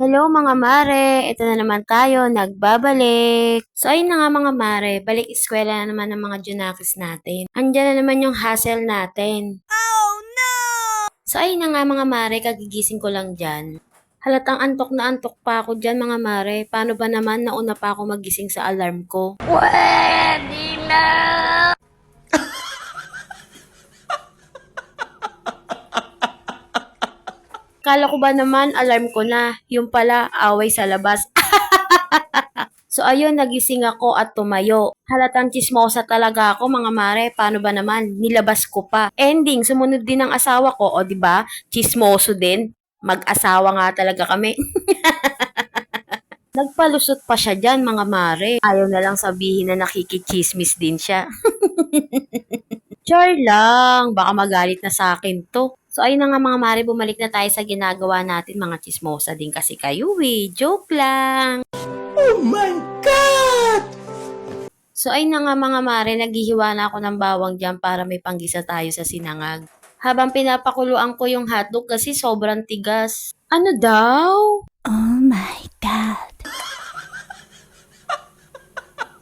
Hello mga mare, ito na naman tayo, nagbabalik. So ayun na nga mga mare, balik eskwela na naman ng mga junakis natin. Andiyan na naman yung hassle natin. Oh no! So ayun na nga mga mare, kagigising ko lang dyan. Halatang antok na antok pa ako dyan mga mare. Paano ba naman nauna pa ako magising sa alarm ko? Pwede na! Kala ko ba naman alarm ko na, yung pala away sa labas. So ayun, nagising ako at tumayo. Halatang tsismosa talaga ako mga mare. Paano ba naman? Nilabas ko pa. Ending, sumunod din ang asawa ko. O di ba? Tsismoso din. Mag-asawa nga talaga kami. Nagpalusot pa siya dyan mga mare. Ayaw na lang sabihin na nakikichismis din siya. Char lang. Baka magalit na sa akin to. So ayun na nga mga mare, bumalik na tayo sa ginagawa natin. Mga tsismosa din kasi kayo eh. Joke lang. Oh my God! So ay na nga mga mare, naghihiwa na ako ng bawang dyan para may panggisa tayo sa sinangag. Habang pinapakuluan ko yung hotdog kasi sobrang tigas. Ano daw? Oh my God!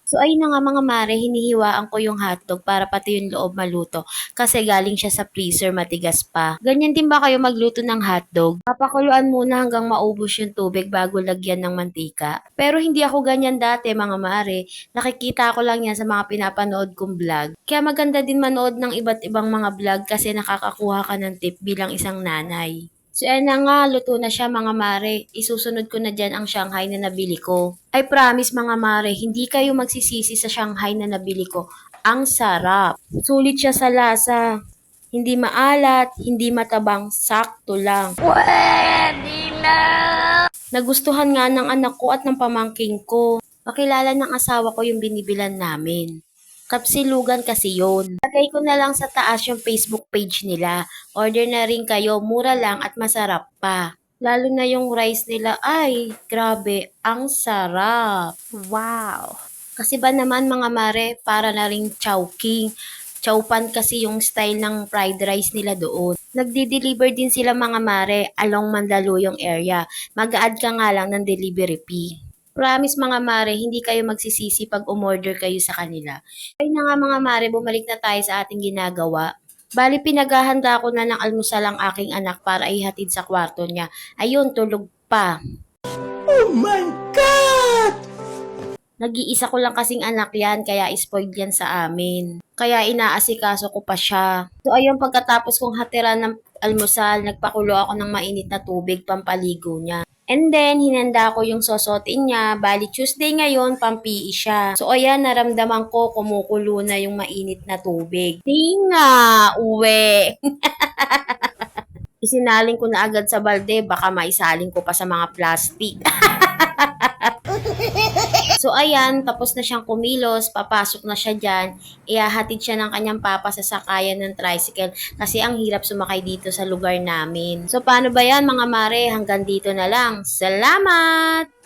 So ay na nga mga mare, hinihiwaan ko yung hotdog para pati yung loob maluto. Kasi galing siya sa freezer, matigas pa. Ganyan din ba kayo magluto ng hotdog? Papakuluan muna hanggang maubos yung tubig bago lagyan ng mantika. Pero hindi ako ganyan dati mga mare. Nakikita ko lang yan sa mga pinapanood kong vlog. Kaya maganda din manood ng iba't ibang mga vlog kasi nakakakuha ka ng tip bilang isang nanay. So, ayan na nga, luto na siya mga mare. Isusunod ko na dyan ang Shanghai na nabili ko. I promise mga mare, hindi kayo magsisisi sa Shanghai na nabili ko. Ang sarap. Sulit siya sa lasa. Hindi maalat, hindi matabang, sakto lang. Pwede na! Nagustuhan nga ng anak ko at ng pamangking ko. Pakilala ng asawa ko yung binibilan namin. Kapsilugan kasi yun. Lagay ko na lang sa taas yung Facebook page nila. Order na rin kayo, mura lang at masarap pa. Lalo na yung rice nila, ay, grabe, ang sarap. Wow! Kasi ba naman mga mare, para na ring chowking. Chowpan kasi yung style ng fried rice nila doon. Nagdi-deliver din sila mga mare along Mandaluyong area. Mag-add ka nga lang ng delivery fee. Promise mga mare, hindi kayo magsisisi pag umorder kayo sa kanila. Ayun na nga mga mare, bumalik na tayo sa ating ginagawa. Bali, pinaghahanda ko na ng almusal ang aking anak para ihatid sa kwarto niya. Ayun, tulog pa. Oh my God! Nag-iisa ko lang kasing anak yan, kaya spoiled yan sa amin. Kaya inaasikaso ko pa siya. So ayun, pagkatapos kong hatiran ng almusal, nagpakulo ako ng mainit na tubig pampaligo niya. And then, hinanda ko yung sosotin niya. Bali, Tuesday ngayon, pampi siya. So, ayan, naramdaman ko kumukulo na yung mainit na tubig. Tinga, uwe. Isinaling ko na agad sa balde, baka maisaling ko pa sa mga plastic. So ayan, tapos na siyang kumilos, papasok na siya dyan, ihahatid siya ng kanyang papa sa sakayan ng tricycle kasi ang hirap sumakay dito sa lugar namin. So paano ba yan mga mare? Hanggang dito na lang. Salamat!